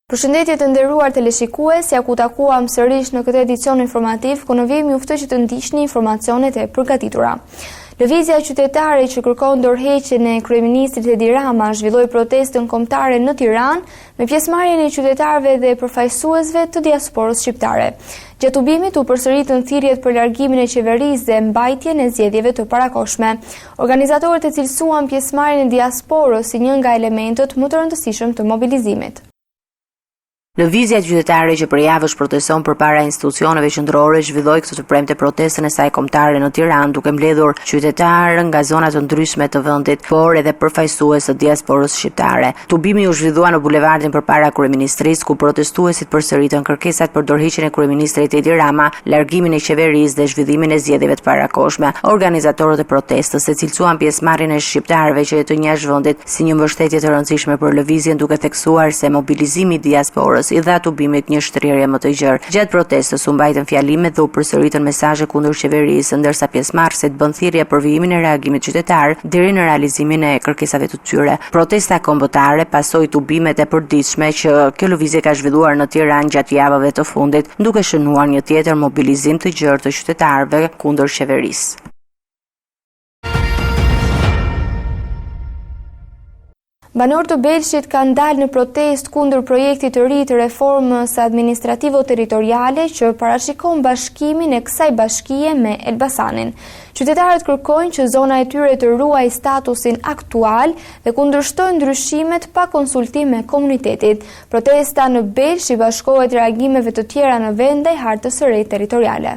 Përshëndetje të nderuar teleshikues, ja ku takuam sërish në këtë edicion informativ, ku në vijmë juftoj që të ndiqni informacionet e përgatitura. Lëvizja qytetare që kërkon dorëheqjen e kryeministrit Edi Rama zhvilloi protestën kombëtare në Tiranë me pjesëmarrjen e qytetarëve dhe përfaqësuesve të diasporës shqiptare. Gjatë ubimit u përsëritën thirrjet për largimin e qeverisë dhe mbajtjen e zgjedhjeve të parakohshme. Organizatorët e cilësuan pjesëmarrjen e diasporës si një nga elementët më të rëndësishëm të mobilizimit. Lëvizja qytetare që për javësh proteston përpara institucioneve qendrore zhvilloi këtë të premte protestën e saj kombëtare në Tiranë, duke mbledhur qytetarë nga zona të ndryshme të vendit, por edhe përfaqësues të diasporës shqiptare. Tubimi u zhvillua në bulevardin përpara kryeministrisë, ku protestuesit përsëritën kërkesat për dorëheqjen e kryeministrit Edi Rama, largimin e qeverisë dhe zhvillimin e zgjedhjeve të parakohshme. Organizatorët e protestës e cilësuan pjesëmarrjen e shqiptarëve që jetojnë jashtë vendit si një mbështetje të rëndësishme për lëvizjen, duke theksuar se mobilizimi i diasporës i dha tubimit një shtrirje më të gjerë. Gjatë protestës u mbajtën fjalimet dhe u përsëritën mesazhe kundër qeverisë, ndërsa pjesëmarrësit bën thirrje për vijimin e reagimit qytetar deri në realizimin e kërkesave të tyre. Protesta kombëtare pasoi tubimet e përditshme që kjo lëvizje ka zhvilluar në Tiranë gjatë javëve të fundit, duke shënuar një tjetër mobilizim të gjerë të qytetarëve kundër qeverisë. Banorët të Belshit kanë dalë në protest kundër projektit të ri të reformës administrativo-territoriale që parashikon bashkimin e kësaj bashkie me Elbasanin. Qytetarët kërkojnë që zona e tyre të ruajë statusin aktual dhe kundërshtojnë ndryshimet pa konsultim me komunitetit. Protesta në Belsh i bashkohet reagimeve të tjera në vende e hartës së re territoriale.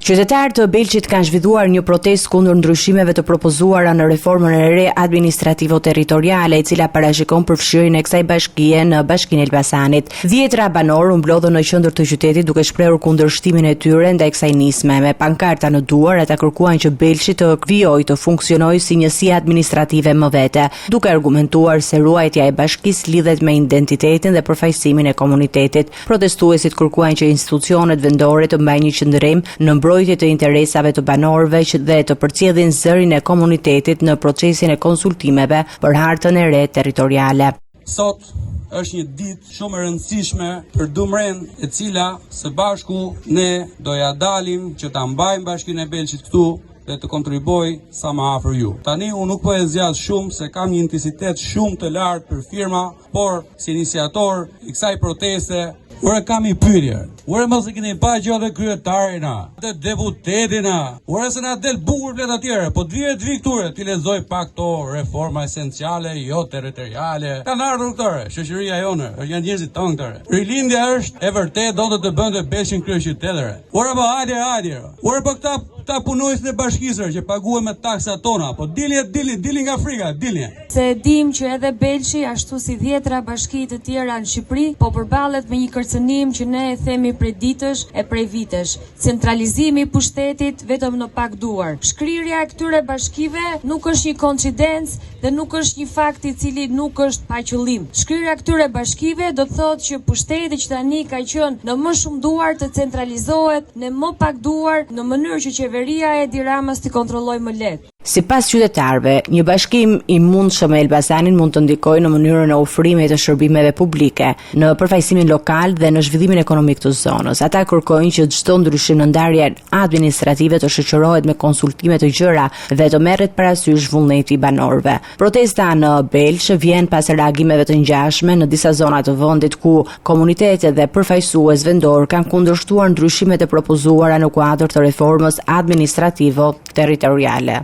Qytetarët të Belqit kanë zhvilluar një protestë kundër ndryshimeve të propozuara në reformën e re administrativo-territoriale, e cila parashikon përfshirjen e kësaj bashkie në Bashkinë e Elbasanit. Dhjetra banorë u mblodhën në qendër të qytetit duke shprehur kundërshtimin e tyre ndaj kësaj nisme. Me pankarta në duar, ata kërkuan që Belqi të vijojë të funksionojë si njësi administrative më vete, duke argumentuar se ruajtja e bashkisë lidhet me identitetin dhe përfaqësimin e komunitetit. Protestuesit kërkuan që institucionet vendore të mbajnë një qëndrim në mbrojtje të interesave të banorëve dhe të përcjellin zërin e komunitetit në procesin e konsultimeve për hartën e re territoriale. Sot është një ditë shumë e rëndësishme për Dumren, e cila së bashku ne do ja dalim që ta mbajmë Bashkinë e Belqit këtu dhe të kontribuoj sa më afër ju. Tani unë nuk po e zgjat shumë se kam një intensitet shumë të lartë për firma, por si iniciator i kësaj proteste ure kam i pyetje. Ure mos e keni pa gjatë kryetarina, të deputetina. Ure se na del bukur blet atjere, po të vi këture, ti lexoj pak to reforma esenciale, jo territoriale. Kanë ardhur këtore, shoqëria jone, janë njerëzit tonë këtore. Rilindja është e vërtet do të bënte Belqin kryeqytetëre. Ure po hajde. Ure po këta punojësit e bashkisë që paguhen me taksat tona, po dilin nga frika, dilin. Se dim që edhe Belqi, ashtu si 10 bashki të tjera në Shqipëri, po përballet me një kërcënim që ne e themi prej ditësh e prej vitesh. Centralizimi i pushtetit vetëm në pak duar. Shkrirja e këtyre bashkive nuk është një koincidencë dhe nuk është një fakt i cili nuk është pa qëllim. Shkrirja e këtyre bashkive do të thotë që pushteti që tani ka qenë në më shumë duar të centralizohet në më pak duar në mënyrë që qeveria e Edi Ramës t'i kontrollojë më lehtë. Sipas qytetarëve, një bashkim i mundshëm me Elbasanin mund të ndikojë në mënyrën e ofrimit të shërbimeve publike, në përfaqësimin lokal dhe në zhvillimin ekonomik të zonës. Ata kërkojnë që çdo ndryshim në ndarjen administrative të shoqërohet me konsultime të gjëra dhe të merret parasysh vullneti i banorëve. Protesta në Belsh vjen pas reagimeve të ngjashme në disa zona të vendit ku komunitetet dhe përfaqësues vendor kanë kundërshtuar ndryshimet e propozuara në kuadër të reformës administrativo-territoriale.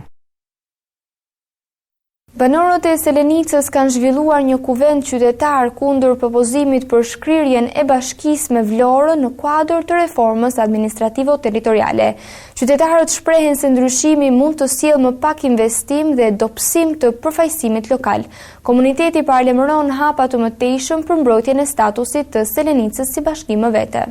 Banorët e Selenicës kanë zhvilluar një kuvent qytetar kundër propozimit për shkrirjen e bashkisë me Vlorën në kuadër të reformës administrativo-territoriale. Qytetarët shprehen se ndryshimi mund të sjellë më pak investim dhe dobësim të përfaqësimit lokal. Komuniteti paralajmëron hapa të mëtejshëm për mbrojtjen e statusit të Selenicës si bashki më vete.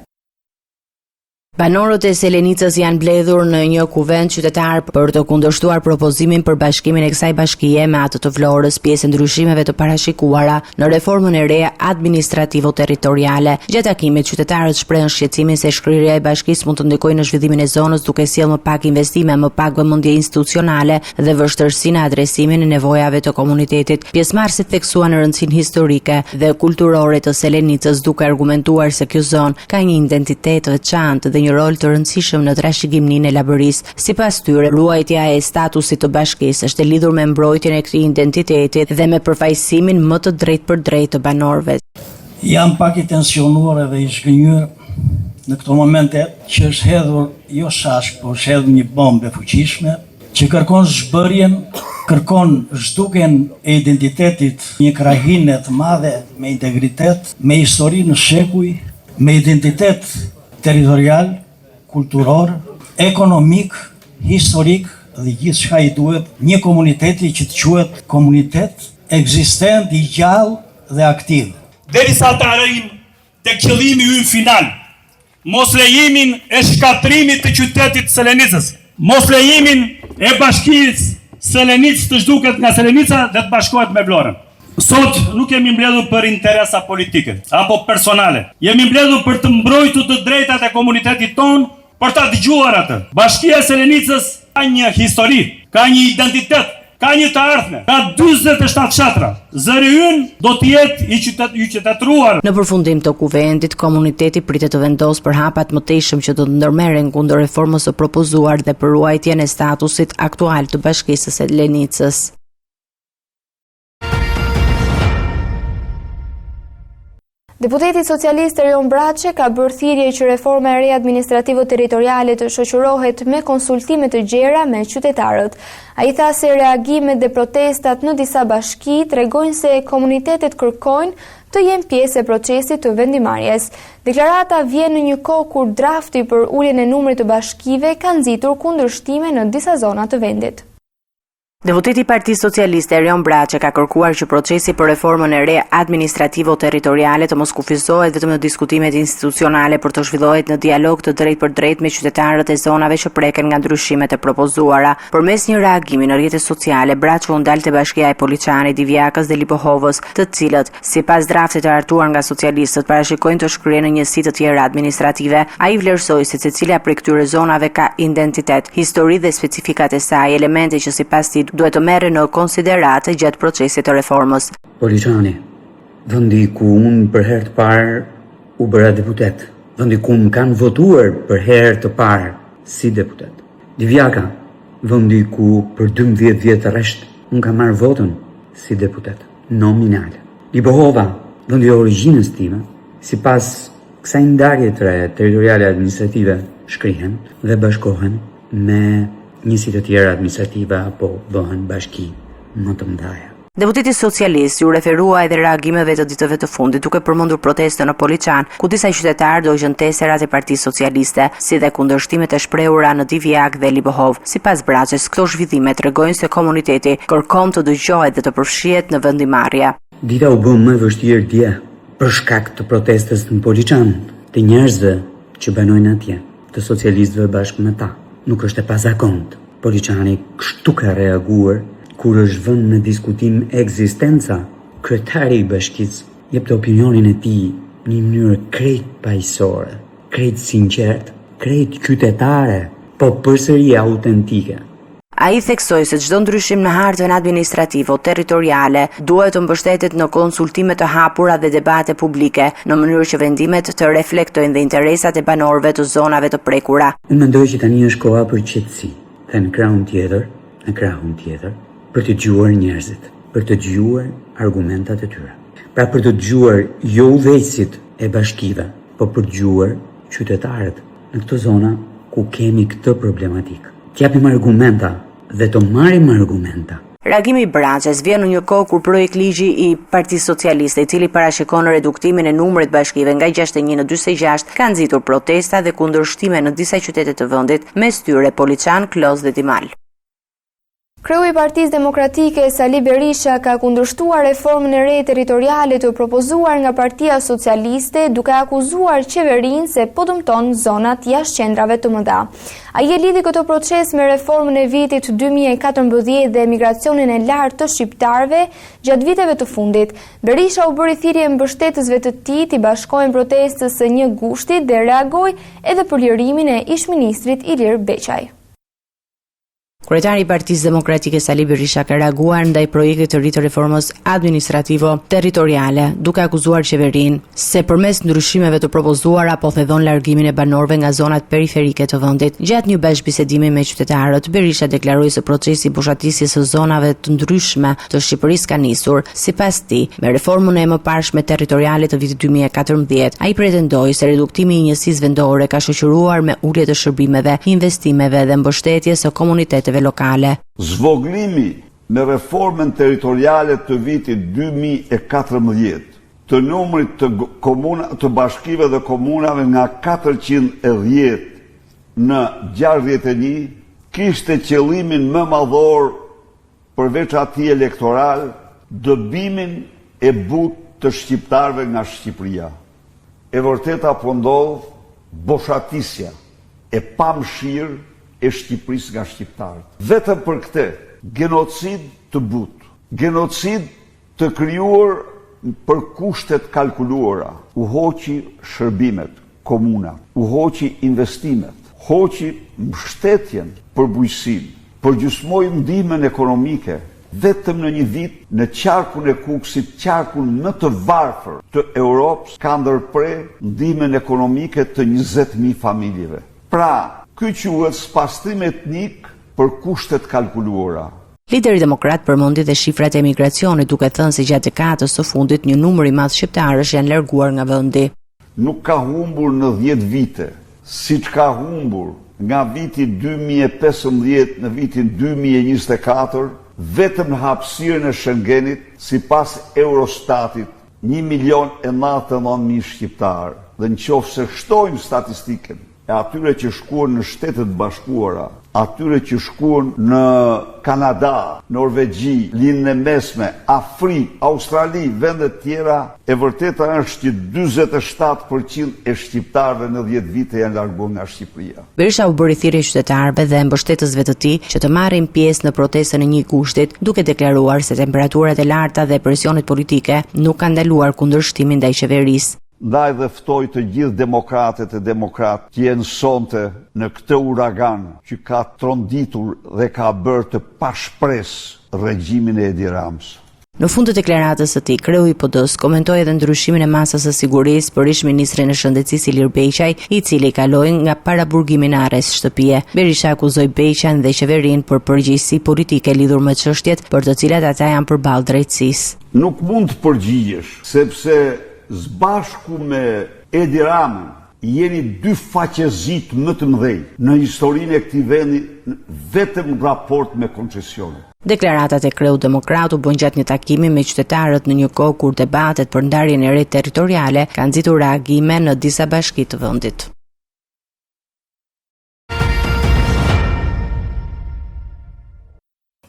Banorët e Selenicës janë mbledhur në një kuvent qytetar për të kundërshtuar propozimin për bashkimin e kësaj bashkie me atë të Vlorës, pjesë e ndryshimeve të parashikuara në reformën e re administrativo-territoriale. Gjatë takimit, qytetarët shprehen shqetësimin se shkrirja e bashkisë mund të ndikojë në zhvillimin e zonës duke sjellë më pak investime, më pak vëmendje institucionale dhe vështirësi në adresimin e nevojave të komunitetit. Pjesëmarrësit theksuan rëndësinë historike dhe kulturore të Selenicës duke argumentuar se kjo zonë ka një identitet të veçantë dhe një rol të rëndësishëm në trashëgiminë e labërisë. Sipas tyre, ruajtja e statusit të bashkisë është e lidhur me mbrojtjen e këtij identiteti dhe me përfaqësimin më të drejtë të banorëve. Jam pak i tensionuar edhe i zgënjur në këto momente që është hedhur jo shashk, por është hedhur një bombë fuqishme që kërkon zhbërjen, kërkon zhduken e identitetit, një krahinë të madhe me integritet, me histori në shekuj, me identitet territorial, kulturor, ekonomik, historik dhe gjithë shka i duhet një komuniteti që të quhet komunitet ekzistent, i gjallë dhe aktiv. Derisa të arrijmë tek qëllimi ynë final, mos lejimin e shkatrimit të qytetit Selenicës, mos lejimin e bashkisë Selenicë të zhduket nga Selenica dhe të bashkohet me Vlorën. Sot nuk jemi mbledhur për interesa politike apo personale. Jemi mbledhur për të mbrojtur të drejtat e komunitetit ton, për ta dëgjuar atë. Bashkia e Selenicës ka një histori, ka një identitet, ka një të ardhme, ka 47 fshatra. Zëri ynë do të jetë i qytetëruar. Në përfundim të kuventit, komuniteti pritet të vendosë për hapat më tejshëm që do të ndërmerren kundër reformës së propozuar dhe për ruajtjen e statusit aktual të bashkisë së Selenicës. Deputeti socialist Erion Braçe ka bërë thirrje që reforma e re administrativo-territoriale të shoqërohet me konsultime të gjera me qytetarët. Ai tha se reagimet dhe protestat në disa bashki tregojnë se komunitetet kërkojnë të jenë pjesë e procesit të vendimarrjes. Deklarata vjen në një kohë kur drafti për uljen e numrit të bashkive ka nxitur kundërshtime në disa zona të vendit. Deputeti i Partisë Socialiste Erion Braçe ka kërkuar që procesi për reformën e re administrativo-territoriale të mos kufizohet vetëm në diskutimet institucionale, por të zhvillohet në dialog të drejtë për drejtë me qytetarët e zonave që preken nga ndryshimet e propozuara. Përmes një reagimi në rrjetet sociale, Braçe u ndal te bashkia e Poliçanit, Divjakës dhe Lipohovës, të cilët, sipas draftit të hartuar nga socialistët, parashikojnë të shkruajnë në njësi të tjera administrative. Ai vlerësoi se secila prej këtyre zonave ka identitet, histori dhe specifikat e saj, elemente që sipas tij duhet të merren në konsiderate gjatë procesit të reformës. Poliçani, vendi ku unë për herë të parë u bëra deputet, vendi ku më kanë votuar për herë të parë si deputet. Divjaka, vendi ku për 12 vjetë rresht unë kam marrë votën si deputet, nominal. Lipohova, vendi i origjinës time, sipas kësaj ndarje të re territoriale administrative shkrihen dhe bashkohen me njësi të tjera administrative apo bëhen bashki më të mëdha. Deputeti socialist ju referua edhe reagimeve të ditëve të fundit, duke përmendur protestën në Poliçan, ku disa qytetarë dojën teserat e Partisë Socialiste, si dhe kundërshtimet e shprehura në Divjak dhe Lipohov. Sipas Braçes, këto zhvillime tregojnë se komuniteti kërkon të dëgjohet dhe të përfshihet në vendimarrje. Dita u bë më vështirë dje për shkak të protestës në Poliçan, të njerëzve që banojnë atje, të socialistëve bashkë me ta. Nuk është e pazakontë. Poliçani kështu ka reaguar kur është vënë në diskutim ekzistenca. Kryetari i bashkisë jep të opinionin e tij në një mënyrë krejt paqësore, krejt sinqert, krejt qytetare, po përsëri autentike. Ai theksoi se çdo ndryshim në hartën administrativo-territoriale duhet të mbështetet në konsultime të hapura dhe debate publike, në mënyrë që vendimet të reflektojnë dhe interesat e banorëve të zonave të prekura. Unë mendoj që tani është koha për qetësi, dhe në krahun tjetër, për të dëgjuar njerëzit, për të dëgjuar argumentat e tyre. Pra për të dëgjuar jo udhëheqësit e bashkive, por për të dëgjuar qytetarët në këto zona ku kemi këtë problematikë. T'japim argumenta dhe të marrim argumenta. Reagimi i Braçes vjen në një kohë kur projekt ligji i Partisë Socialiste, i cili parashikon reduktimin e numrit bashkive nga 61 në 46, ka nxitur protesta dhe kundërshtime në disa qytete të vendit, mes tyre Poliçan, Kloz dhe Dimal. Kreu i Partisë Demokratike Sali Berisha ka kundërshtuar reformën e re territoriale të propozuar nga Partia Socialiste, duke akuzuar qeverinë se po dëmton zonat jashtë qendrave të mëdha. Ai e lidhi këtë proces me reformën e vitit 2014 dhe emigracionin e lartë të shqiptarëve gjatë viteve të fundit. Berisha u bëri thirrje mbështetësve të tij të bashkohen protestës së 1 gushtit dhe reagoi edhe për lirimin e ish-ministrit Ilir Beqaj. Kryetari i Partisë Demokratike Sali Berisha ka reaguar ndaj projektit të ri të reformës administrativo-territoriale, duke akuzuar qeverinë se përmes ndryshimeve të propozuara po thedhon largimin e banorëve nga zonat periferike të vendit. Gjatë një bashkëbisedimi me qytetarët, Berisha deklaroi se procesi i boshatisjes së zonave të ndryshme të Shqipërisë ka nisur. Sipas tij, me reformën e mëparshme territoriale të vitit 2014, ai pretendoi se reduktimi i njësisë vendore ka shoqëruar me ulje të shërbimeve, investimeve dhe mbështetjes së komuniteteve lokale. Zvoglimi me reformën territoriale të vitit 2014 të numrit të bashkive dhe komunave nga 410 në 61 kishte qëllimin më madhor përveç atij elektoral, dëbimin e butë të shqiptarëve nga Shqipëria. E vërteta po ndodh boshatisja e pamshirë e Shqipërisë nga shqiptarët. Vetëm për këtë, genocid të butë, genocid të krijuar për kushtet kalkuluara, u hoqi shërbimet, komuna, u hoqi investimet, hoqi mbështetjen për bujqësinë, përgjysmoi ndihmën ekonomike. Vetëm në një vit, në qarkun e Kukësit, qarkun më të varfër të Europës, ka ndërprer ndihmën ekonomike të 20.000 familjeve. Pra, ky quhet spastrim etnik për kushtet kalkuluara. Lideri demokrat përmendi dhe shifrat e emigracionit, duke thënë se gjatë dekadës së fundit një numër i madh shqiptarësh janë larguar nga vendi. Nuk ka humbur në 10 vite, siç ka humbur nga viti 2015 në vitin 2024, vetëm në hapësirën e Schengenit, sipas Eurostatit, 1.099.000 shqiptarë. Dhe nëse shtojmë statistikën e atyre që shkuan në Shtetet Bashkuara, atyre që shkuan në Kanada, Norvegji, Lindën e Mesme, Afrikë, Australi, vende të tjera, e vërteta është që 47% e shqiptarëve në 10 vite janë larguar nga Shqipëria. Berisha u bëri thirrje qytetarëve dhe mbështetësve të tij që të marrin pjesë në protestën e 1 gushtit, duke deklaruar se temperaturat e larta dhe presionet politike nuk kanë ndaluar kundërshtimin ndaj qeverisë. Ndaj dhe ftoj të gjithë demokratet e demokrat që jenë sonte në këtë uragan që ka tronditur dhe ka bërë të pashpresë regjimin e Edi Ramës. Në fund të deklaratës së tij, kreu i PD-s komentoi edhe ndryshimin e masës së sigurisë për ish-ministrin e shëndetësisë Ilir Beqaj, i cili kaloi nga paraburgimi në arrest shtëpie. Berisha akuzoi Beqajn dhe qeverinë për përgjegjësi politike lidhur me çështjet për të cilat ata janë përballë drejtësisë. Nuk mund të përgjigjesh, sepse zbashku me Edi Ramën jeni dy faqezit më të mëdhej në historinë e këtij vendi vetëm raport me koncesionet. Deklaratat e kreut demokrat u bën gjatë një takimi me qytetarët në një kohë kur debatet për ndarjen e re territoriale kanë nxitur reagime në disa bashki të vendit.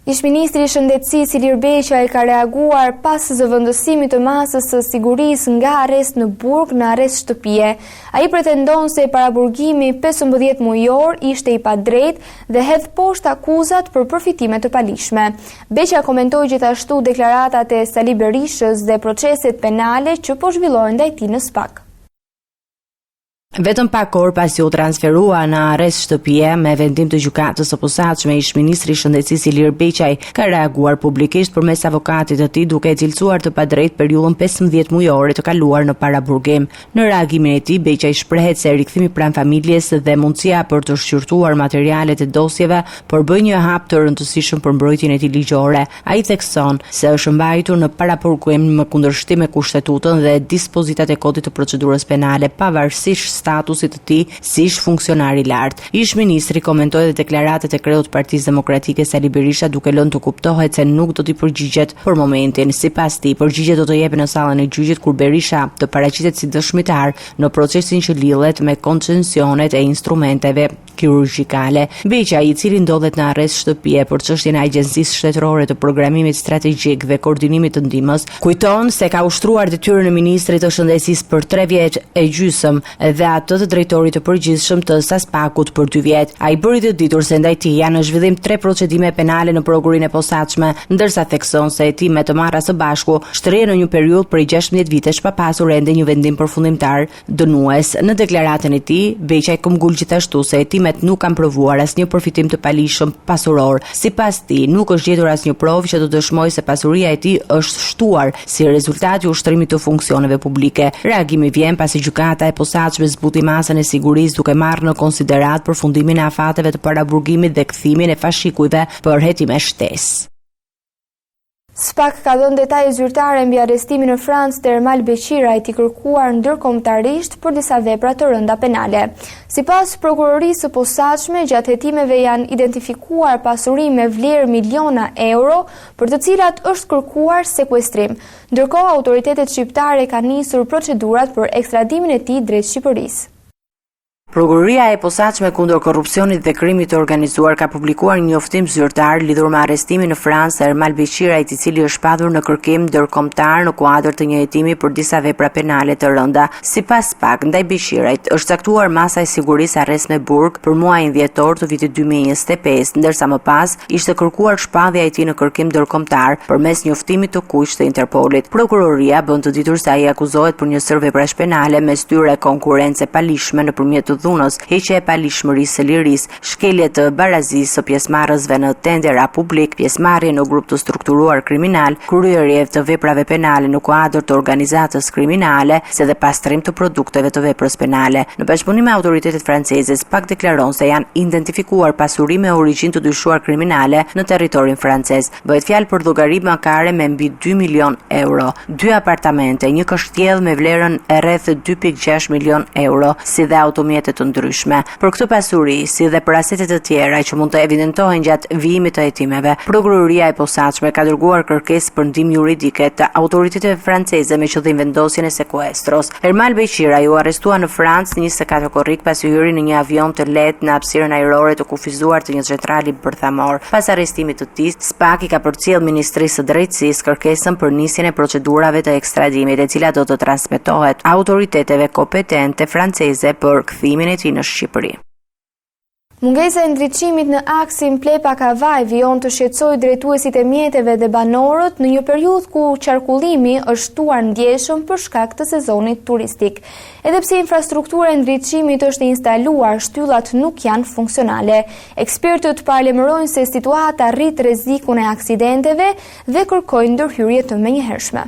Ish-ministri i Shëndetësisë Ilir Beqaj ka reaguar pas zëvendësimit të masës së sigurisë nga arrest në burg në arrest shtëpie. Ai pretendon se paraburgimi 15 mujor ishte i padrejtë dhe hedh poshtë akuzat për përfitime të palishme. Beqaj komentoi gjithashtu deklaratat e Sali Berishës dhe proceset penale që po zhvillohen ndaj tij në SPAK. Vetëm pak orë pasi u transferua në arrest shtëpie me vendim të gjykatës së posaçme, ish-ministri i Shëndetësisë Ilir Beqaj ka reaguar publikisht përmes avokatit të tij duke cilësuar të padrejtë periudhën 15 mujore të kaluar në paraburgim. Në reagimin e tij, Beqaj shprehet se rikthimi pranë familjes dhe mundësia për të shqyrtuar materialet e dosjeve përbëj një hap të rëndësishëm për mbrojtjen e tij ligjore. Ai thekson se është mbajtur në paraburgim me kundërshtim me kushtetutën dhe dispozitat e kodit të procedurës penale, pavarësisht statusit të tij si ish funksionar i lartë. Ish ministri komentoi dhe deklaratat e kreut të Partisë Demokratike Sali Berisha duke lënë të kuptohet se nuk do t'i përgjigjet për momentin. Sipas tij, përgjigjet do të jepen në sallën e gjyqit kur Berisha të paraqitet si dëshmitar në procesin që lidhet me koncesionet e instrumenteve kirurgjikale. Beqa, i cili ndodhet në arrest shtëpie për çështjen e Agjencisë Shtetërore të Programimit Strategjik dhe Koordinimit të Ndihmës, kujton se ka ushtruar detyrën e ministrit të shëndetësisë për 3 vjet e gjysmë dhe atë të drejtorit të përgjithshëm të Saspakut për 2 vjet. Ai bëri të ditur se ndaj tij janë në zhvillim 3 procedime penale në prokurinë e posaçme, ndërsa thekson se hetimet të marra së bashku shtrehen në një periudhë prej 16 vitesh pa pasur ende një vendim përfundimtar dënues. Në deklaratën e tij, Beqa këmbgul gjithashtu se hetimet nuk kanë provuar asnjë përfitim të palishëm pasuror. Sipas tij, nuk është gjetur asnjë provë që të dëshmojë se pasuria e tij është shtuar si rezultat i ushtrimit të funksioneve publike. Reagimi vjen pasi gjykata e posaçme zbuti masën e sigurisë duke marrë në konsiderat përfundimin e afateve të paraburgimit dhe kthimin e fashikujve për hetime shtesë. SPAK ka dhënë detaje zyrtare mbi arrestimin në Francë të Ermal Beqirajt i kërkuar ndërkombëtarisht për disa vepra të rënda penale. Sipas prokurorisë së posaçme, gjatë hetimeve janë identifikuar pasuri me vlerë miliona euro, për të cilat është kërkuar sekuestrim. Ndërkohë, autoritetet shqiptare kanë nisur procedurat për ekstradimin e tij drejt Shqipërisë. Prokuroria e posaçme kundër korrupsionit dhe krimit të organizuar ka publikuar një njoftim zyrtar lidhur me arrestimin në Francë Ermal Beqirajt, i cili është shpadur në kërkim ndërkombëtar në kuadër të një hetimi për disa vepra penale të rënda. Sipas SPAK, ndaj Beqirajt është caktuar masa e sigurisë arrest me burg për muajin dhjetor të vitit 2025, ndërsa më pas ishte kërkuar shpallja e tij në kërkim ndërkombëtar përmes njoftimit të kuq të Interpolit. Prokuroria bën të ditur se ai akuzohet për një sër veprash penale me styre konkurrence palishme nëpërmjet dhunës, heqje e palishmërisë së lirisë, shkelje të barazisë së pjesëmarrësve në tendera publik, pjesëmarrje në grup të strukturuar kriminal, kryerje të veprave penale në kuadër të organizatës kriminale, si dhe pastrim të produkteve të veprës penale. Në bashkëpunim me autoritetet franceze, SPAK deklaron se janë identifikuar pasuri me origjinë të dyshuar kriminale në territorin francez. Bëhet fjalë për llogari bankare me mbi 2 milion euro, 2 apartamente, një kështjell me vlerën e rreth 2.6 milion euro, si dhe automjete të ndryshme. Për këtë pasuri, si dhe për asetet të tjera që mund të evidentohen gjatë vijimit të hetimeve, prokuroria e posaçme ka dërguar kërkesë për ndihmë juridike të autoriteteve franceze me qëllim vendosjen e sekuestros. Ermal Beqiraj u arrestua në Francë 24 korrik pasi hyri në një avion të lehtë në hapësirën ajrore të kufizuar të një centrali bërthamor. Pas arrestimit të tij, SPAK i ka përcjell Ministrisë së Drejtësisë kërkesën për nisjen e procedurave të ekstradimit, e cila do të transmetohet autoriteteve kompetente franceze për kthimin e tij në Shqipëri. Mungesa e ndriçimit në aksin Plepa-Kavaj vijon të shqetësojë drejtuesit e mjeteve dhe banorët në një periudhë ku qarkullimi është shtuar ndjeshëm për shkak të sezonit turistik. Edhe pse infrastruktura e ndriçimit është instaluar, shtyllat nuk janë funksionale. Ekspertët paralajmërojnë se situata rrit rrezikun e aksidenteve dhe kërkojnë ndërhyrje të menjëhershme.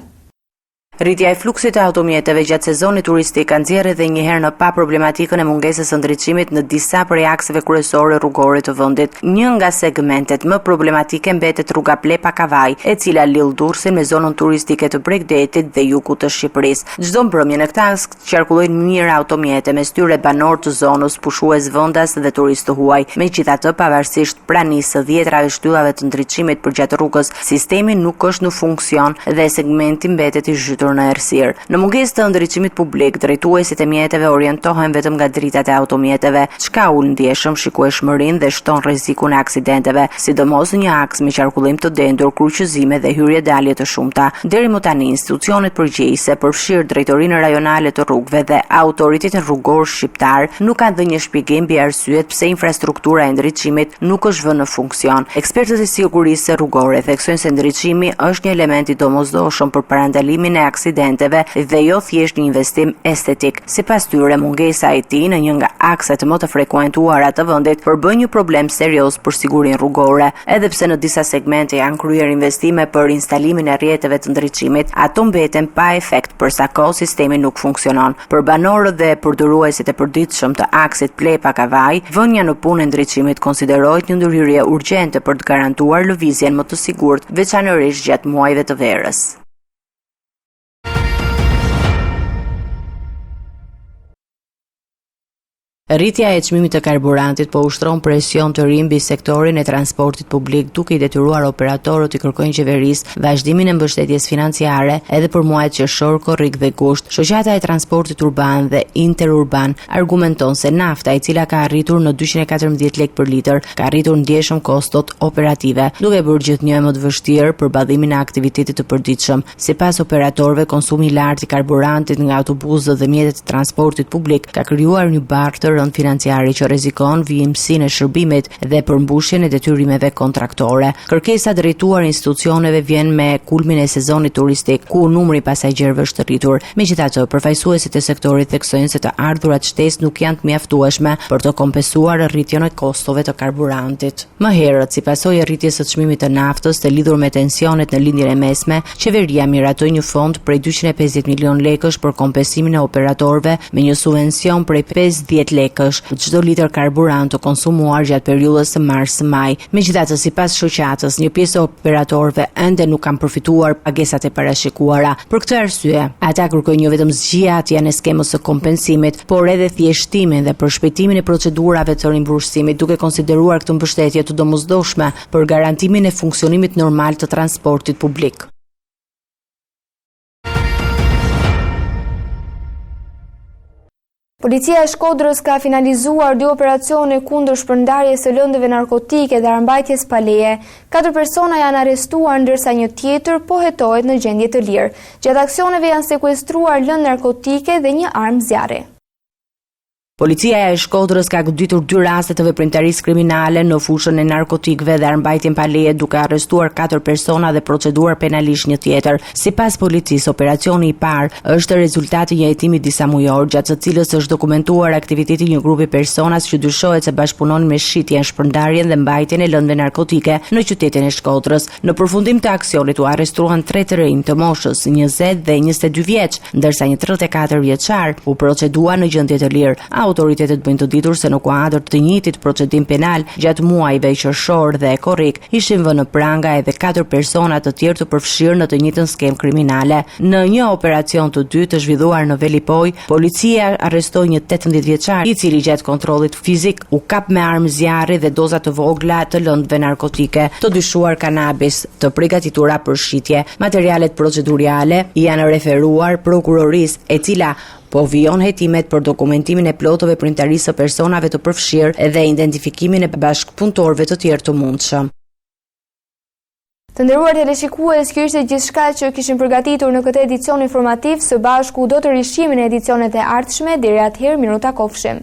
Rritja e fluksit të automjeteve gjatë sezonit turistik ka nxjerrë edhe një herë në pa problematikën e mungesës së ndriçimit në disa prej akseve kryesore rrugore të vendit. Një nga segmentet më problematike mbetet rruga Plepa-Kavaj, e cila lidh Durrësin me zonën turistike të Bregdetit dhe jugut të Shqipërisë. Çdo mbrëmje në këtë aks qarkullojnë mirë automjete me styre banor të zonës, pushues vendas dhe turistë të huaj. Megjithatë, pavarësisht pranisë së 10 shtyllave të ndriçimit përgjatë rrugës, sistemi nuk është në funksion dhe segmenti mbetet i zhytur në errësirë. Në mungesë të ndriçimit publik, drejtuesit e mjeteve orientohen vetëm nga dritat e automjeteve, çka ul ndjeshëm shikueshmërinë dhe shton rrezikun e aksidenteve, sidomos në një aks me qarkullim të dendur, kryqëzime dhe hyrje-dalje të shumta. Deri më tani, institucionet përgjegjëse, përfshirë Drejtorinë Rajonale të Rrugëve dhe Autoritetin Rrugor Shqiptar, nuk kanë dhënë një shpjegim mbi arsyet pse infrastruktura e ndriçimit nuk është vënë në funksion. Ekspertët e sigurisë rrugore theksojnë se ndriçimi është një element i domosdoshëm për parandalimin e aksidenteve dhe jo thjesht një investim estetik. Sipas tyre, mungesa e tij në një nga akset më të frekuentuara të vendit përbën një problem serioz për sigurinë rrugore. Edhe pse në disa segmente janë kryer investime për instalimin e rrjeteve të ndriçimit, ato mbeten pa efekt për sa kohë sistemi nuk funksionon. Për banorët dhe përdoruesit e përditshëm të aksit Plepa-Kavaj, vënia në punë e ndriçimit konsiderohet një ndërhyrje urgjente për të garantuar lëvizjen më të sigurt, veçanërisht gjatë muajve të verës. Rritja e çmimit të karburantit po ushtron presion të ri mbi sektorin e transportit publik, duke i detyruar operatorët të kërkojnë qeverisë vazhdimin e mbështetjes financiare edhe për muajt qershor, korrik dhe gusht. Shoqata e transportit urban dhe interurban argumenton se nafta, e cila ka arritur në 214 lekë për litër, ka arritur ndjeshëm kostot operative, duke bërë gjithnjë më të vështirë për badhimin e aktivitetit të përditshëm. Sipas operatorëve, konsumi i lartë i karburantit nga autobusët dhe mjetet e transportit publik ka krijuar një bartër rënd financiare që rrezikon vijimsinë e shërbimit dhe përmbushjen e detyrimeve kontraktore. Kërkesa drejtuar institucioneve vjen me kulmin e sezonit turistik, ku numri i pasagjerëve është rritur. Megjithatë, përfaqësuesit e sektorit theksojnë se të ardhurat shtesë nuk janë të mjaftueshme për të kompensuar rritjen e kostove të karburantit. Më herët, si pasojë e rritjes së çmimit të naftës të lidhur me tensionet në lindjen e mesme, qeveria miratoi një fond prej 250 milion lekësh për kompensimin e operatorëve me një subvencion prej 50 lekësh për çdo litër karburant të konsumuar gjatë periudhës së mars-maj. Megjithatë, sipas shoqatës, një pjesë e operatorëve ende nuk kanë përfituar pagesat e parashikuara. Për këtë arsye, ata kërkojnë jo vetëm zgjatjen e skemës së kompensimit, por edhe thjeshtimin dhe përshpejtimin e procedurave të rimbursimit, duke konsideruar këtë mbështetje të domosdoshme për garantimin e funksionimit normal të transportit publik. Policia e Shkodrës ka finalizuar 2 operacione kundër shpërndarjes së lëndëve narkotike dhe armbajtjes pa leje. 4 persona janë arrestuar ndërsa një tjetër po hetohet në gjendje të lirë. Gjatë aksioneve janë sekuestruar lëndë narkotike dhe një armë zjarri. Policia e Shkodrës ka goditur 2 raste të veprimtarisë kriminale në fushën e narkotikëve dhe armbajtjen pa leje, duke arrestuar 4 persona dhe proceduar penalisht një tjetër. Sipas policisë, operacioni i parë është rezultati i një hetimi disa mujor, gjatë së cilës është dokumentuar aktiviteti një grupi personash që dyshohet se bashkëpunon me shitjen, shpërndarjen dhe mbajtjen e lëndëve narkotike në qytetin e Shkodrës. Në përfundim të aksionit u arrestuan 3 të rinj të moshës 20 dhe 22 vjeç, ndërsa një 34 vjeçar u procedua në gjendje të lirë. Autoritetet bëjnë të ditur se në kuadër të njëjtit procedim penal gjatë muajve qershor dhe korrik ishin vënë pranga edhe 4 persona të tjerë të përfshirë në të njëjtën skemë kriminale. Në një operacion të dytë të zhvilluar në Velipoj, policia arrestoi një 18 vjeçar, i cili gjatë kontrollit fizik u kap me armë zjarri dhe doza të vogla të lëndëve narkotike, të dyshuar kanabis, të përgatitura për shitje. Materialet procedurale janë referuar prokurorisë, e cila po vijon hetimet për dokumentimin e plotë të veprimtarisë së personave të përfshirë dhe identifikimin e bashkëpunëtorëve të tjerë të mundshëm. Të nderuar teleshikues, kjo ishte gjithçka që kishim përgatitur në këtë edicion informativ. Së bashku do të rishimin e edicionet e ardhshme. Deri atëherë, miru takofshim.